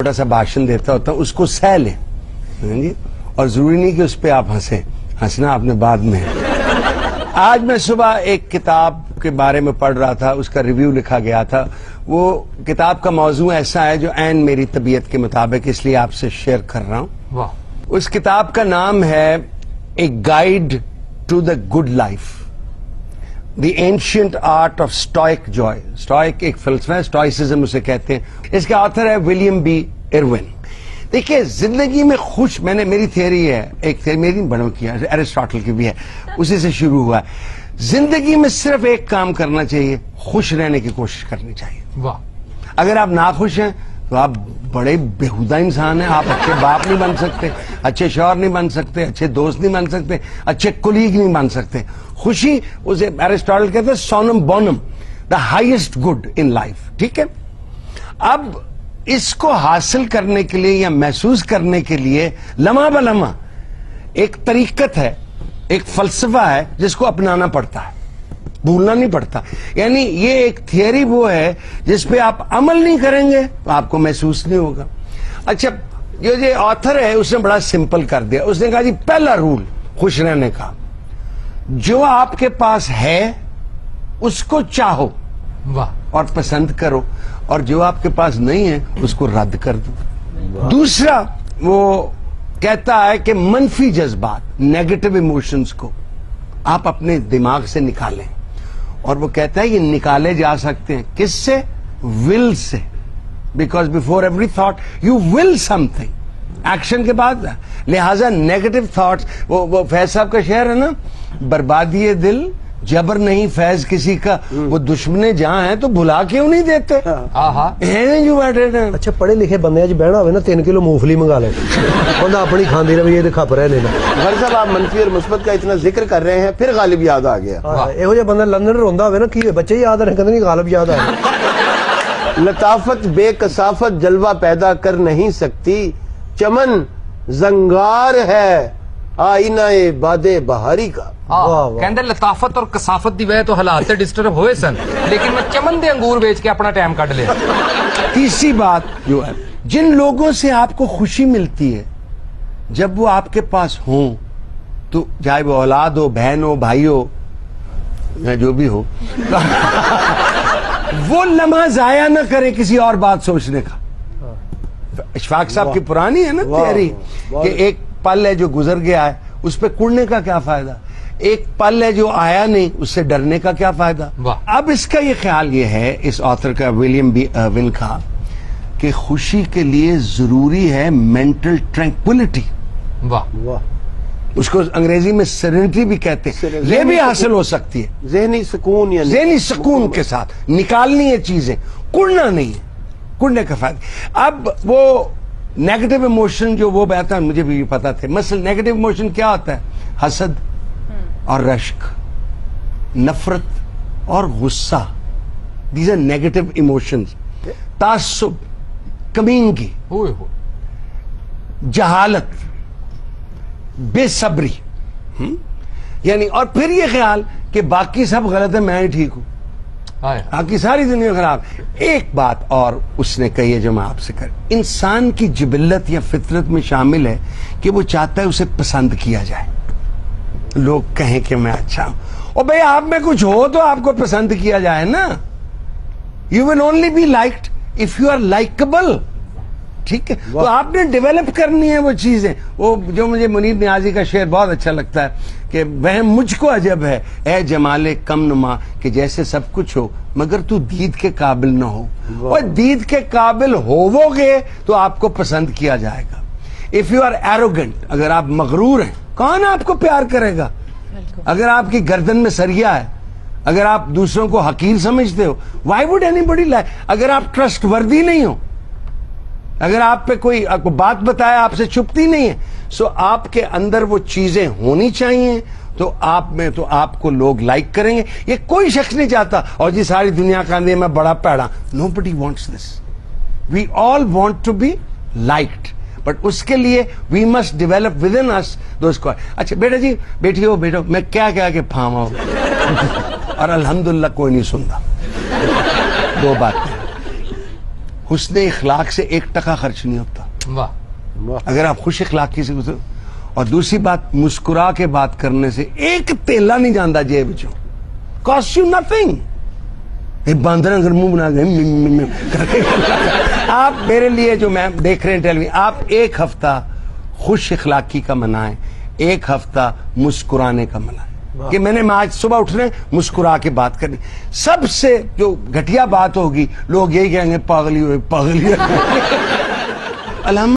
چھوٹا سا بھاشن دیتا ہوتا ہوں, اس کو سہ لیں جی, اور ضروری نہیں کہ اس پہ آپ ہنسیں, ہنسنا آپ نے بعد میں. آج میں صبح ایک کتاب کے بارے میں پڑھ رہا تھا, اس کا ریویو لکھا گیا تھا. وہ کتاب کا موضوع ایسا ہے جو عین میری طبیعت کے مطابق, اس لیے آپ سے شیئر کر رہا ہوں. اس کتاب کا نام ہے a guide to the good life, the ancient art of stoic joy. Stoic ایک فلسفہ ہے, اسٹوئسزم اسے کہتے ہیں. اس کا آتھر ہے ولیم بی ایروین. دیکھیے زندگی میں خوش, میں نے میری تھیوری ہے, ایک تھیوری میری بنو کیا, ایرسٹاٹل کی بھی ہے, اسی سے شروع ہوا ہے. زندگی میں صرف ایک کام کرنا چاہیے, خوش رہنے کی کوشش کرنی چاہیے. واہ. اگر آپ ناخوش ہیں تو آپ بڑے بےہودہ انسان ہیں. آپ اچھے باپ نہیں بن سکتے, اچھے شوہر نہیں بن سکتے, اچھے دوست نہیں بن سکتے, اچھے کولیگ نہیں بن سکتے. خوشی, اسے ایرسٹاٹل کہتے ہیں سونم بونم, the highest good in life. ٹھیک ہے. اب اس کو حاصل کرنے کے لیے یا محسوس کرنے کے لیے لمحہ بلمحہ ایک طریقت ہے, ایک فلسفہ ہے جس کو اپنانا پڑتا ہے, بھولنا نہیں پڑتا. یعنی یہ ایک تھیوری وہ ہے جس پہ آپ عمل نہیں کریں گے تو آپ کو محسوس نہیں ہوگا. اچھا, یہ آتھر ہے اس نے بڑا سمپل کر دیا. اس نے کہا جی پہلا رول خوش رہنے کا, جو آپ کے پاس ہے اس کو چاہو اور پسند کرو, اور جو آپ کے پاس نہیں ہے اس کو رد کر دو. دوسرا وہ کہتا ہے کہ منفی جذبات, نیگیٹو ایموشنز کو آپ اپنے دماغ سے نکالیں, اور وہ کہتا ہے یہ نکالے جا سکتے ہیں کس سے؟ ول سے. Because before every thought you will some thing, action کے بعد. لہذا نیگیٹو تھاٹس, وہ فیض صاحب کا شعر ہے نا, بربادی دل جبر نہیں فیض کسی کا, وہ دشمنے جہاں ہیں تو بھلا کیوں نہیں دیتے جو بیٹھے ہیں. اچھا پڑھے لکھے بندے بہنا ہوئے نا 3 کلو مونگ پھلی منگا لے, بندہ اپنی کھاندی رہے, یہ کھپ رہے لینا. غالب صاحب آپ منفی اور مثبت کا اتنا ذکر کر رہے ہیں, پھر غالب یاد آ گیا. یہو جہ بندہ لندن روندا ہوئے نا, کی بچے یاد رہے کہتے نہیں غالب یاد آ گیا. لطافت بے کثافت جلوہ پیدا کر نہیں سکتی, چمن زنگار ہے آئینہ باد بہاری کا. کہندے لطافت اور کثافت دی وجہ تو حالات ڈسٹرب ہوئے سن, لیکن میں چمن دے انگور بیچ کے اپنا ٹائم کٹ لیا. تیسری بات جو ہے, جن لوگوں سے آپ کو خوشی ملتی ہے جب وہ آپ کے پاس ہوں, تو چاہے وہ اولاد ہو, بہن ہو, بھائی ہو, یا جو بھی ہو, وہ لمحہ ضائع نہ کریں کسی اور بات سوچنے کا. اشفاق صاحب کی پرانی ہے نا تیاری کہ ایک پل ہے جو گزر گیا ہے, اس پہ کڑنے کا کیا فائدہ, ایک پل ہے جو آیا نہیں, اس سے ڈرنے کا کیا فائدہ. اب اس کا یہ خیال یہ ہے اس آتھر کا, ولیم بی ایروین کا, کہ خوشی کے لیے ضروری ہے مینٹل ٹرینکولیٹی. اس کو انگریزی میں سیرینٹی بھی کہتے ہیں. یہ بھی حاصل ہو سکتی ہے ذہنی سکون, یا ذہنی سکون کے ساتھ نکالنی ہے چیزیں, کڑنا نہیں ہے, کڑنے کا فائدہ. اب وہ نیگیٹو ایموشن جو وہ بہتا ہے, مجھے بھی پتا تھے. مثلا نیگیٹو ایموشن کیا ہوتا ہے؟ حسد اور رشک, نفرت اور غصہ, دیز آر نیگیٹو ایموشنز. تعصب, کمینگی, جہالت, بے صبری, یعنی, اور پھر یہ خیال کہ باقی سب غلط ہے, میں ہی ٹھیک ہوں, باقی ساری دنیا خراب. ایک بات اور اس نے کہی ہے جو میں آپ سے کر, انسان کی جبلت یا فطرت میں شامل ہے کہ وہ چاہتا ہے اسے پسند کیا جائے, لوگ کہیں کہ میں اچھا ہوں. اور بھئی آپ میں کچھ ہو تو آپ کو پسند کیا جائے نا. You will only be liked if you are likeable. ٹھیک ہے, تو آپ نے ڈیولپ کرنی ہے وہ چیزیں. وہ جو مجھے منیر نیازی کا شعر بہت اچھا لگتا ہے کہ وہ مجھ کو عجب ہے اے جمال کم نما, کہ جیسے سب کچھ ہو مگر تو دید کے قابل نہ ہو. اور دید کے قابل ہوو گے تو آپ کو پسند کیا جائے گا. اف یو آر ایروگنٹ, اگر آپ مغرور ہیں, کون آپ کو پیار کرے گا؟ اگر آپ کی گردن میں سریا ہے, اگر آپ دوسروں کو حقیر سمجھتے ہو, why would anybody like. اگر آپ ٹرسٹ وردی نہیں ہو, اگر آپ پہ کوئی بات بتایا آپ سے چھپتی نہیں ہے, سو آپ کے اندر وہ چیزیں ہونی چاہیے, تو آپ میں تو آپ کو لوگ لائک کریں گے. یہ کوئی شخص نہیں چاہتا اور جی ساری دنیا کا اندر میں بڑا پیڑا. Nobody wants this. We all want to be liked, but اس کے لیے we must develop within us those کو. اچھا بیٹا جی, بیٹی ہو, بیٹا میں کیا کیا کہ پھاما ہو اور الحمدللہ کوئی نہیں سنتا. دو باتیں, حسن اخلاق سے 1% خرچ نہیں ہوتا واہ اگر آپ خوش اخلاقی سے گزرو. اور دوسری بات مسکرا کے بات کرنے سے ایک تیلا نہیں جانا جیب چوں. Cost you nothing. باندر اگر منہ بنا گئے آپ میرے لیے جو میں دیکھ رہے ہیں ٹیلی ویژن آپ 1 ہفتہ خوش اخلاقی کا منائیں 1 ہفتہ مسکرانے کا منائیں کہ میں نے آج صبح اٹھنے مسکرا کے بات کرنی. سب سے جو گھٹیا بات ہوگی لوگ یہی کہیں گے پاگلی ہوئے پاگلی.